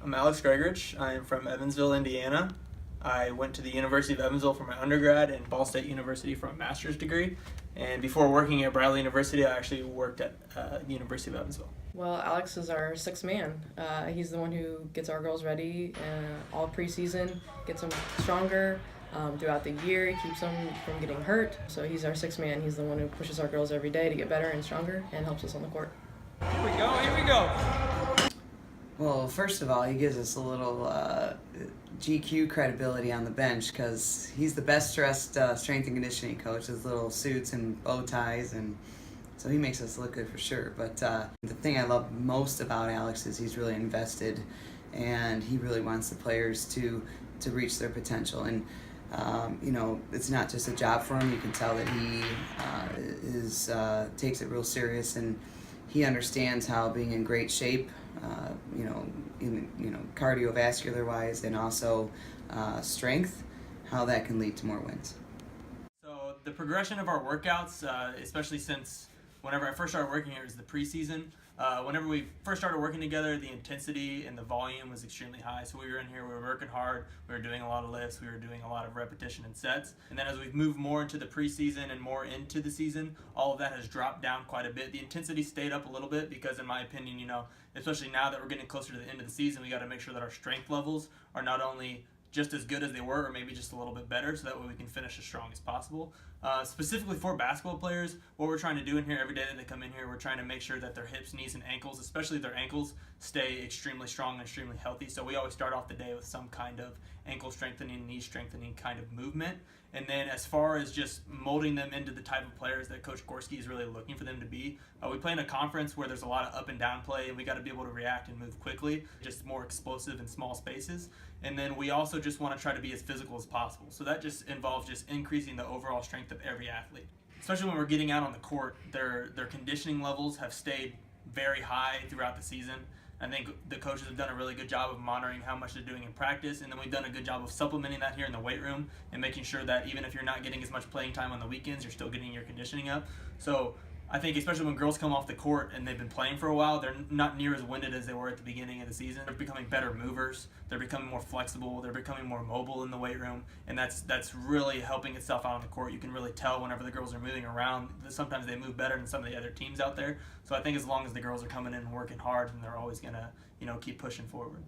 I'm Alex Gregurich. I'm from Evansville, Indiana. I went to the University of Evansville for my undergrad and Ball State University for a master's degree. And before working at Bradley University, I actually worked at the University of Evansville. Well, Alex is our sixth man. He's the one who gets our girls ready all preseason, gets them stronger throughout the year. He keeps them from getting hurt. So he's our sixth man. He's the one who pushes our girls every day to get better and stronger and helps us on the court. Here we go. Well, first of all, he gives us a little GQ credibility on the bench because he's the best dressed strength and conditioning coach. His little suits and bow ties, and so he makes us look good for sure. But the thing I love most about Alex is he's really invested, and he really wants the players to reach their potential. And it's not just a job for him. You can tell that he takes it real serious, and he understands how being in great shape, cardiovascular wise, and also strength, how that can lead to more wins. So the progression of our workouts, especially since whenever I first started working here, is the preseason. Whenever we first started working together, the intensity and the volume was extremely high. So we were in here, we were working hard, we were doing a lot of lifts, we were doing a lot of repetition and sets. And then as we've moved more into the preseason and more into the season, all of that has dropped down quite a bit. The intensity stayed up a little bit because, in my opinion, especially now that we're getting closer to the end of the season, we got to make sure that our strength levels are not only just as good as they were, or maybe just a little bit better, so that way we can finish as strong as possible. Specifically for basketball players, what we're trying to do in here every day that they come in here, we're trying to make sure that their hips, knees, and ankles, especially their ankles, stay extremely strong and extremely healthy. So we always start off the day with some kind of ankle strengthening, knee strengthening kind of movement. And then as far as just molding them into the type of players that Coach Gorski is really looking for them to be, we play in a conference where there's a lot of up and down play, and we got to be able to react and move quickly, just more explosive in small spaces. And then we also just want to try to be as physical as possible. So that just involves just increasing the overall strength of every athlete. Especially when we're getting out on the court, their conditioning levels have stayed very high throughout the season. I think the coaches have done a really good job of monitoring how much they're doing in practice, and then we've done a good job of supplementing that here in the weight room and making sure that even if you're not getting as much playing time on the weekends, you're still getting your conditioning up. So I think especially when girls come off the court and they've been playing for a while, they're not near as winded as they were at the beginning of the season. They're becoming better movers, they're becoming more flexible, they're becoming more mobile in the weight room, and that's really helping itself out on the court. You can really tell whenever the girls are moving around, sometimes they move better than some of the other teams out there. So I think as long as the girls are coming in and working hard, then they're always going to keep pushing forward.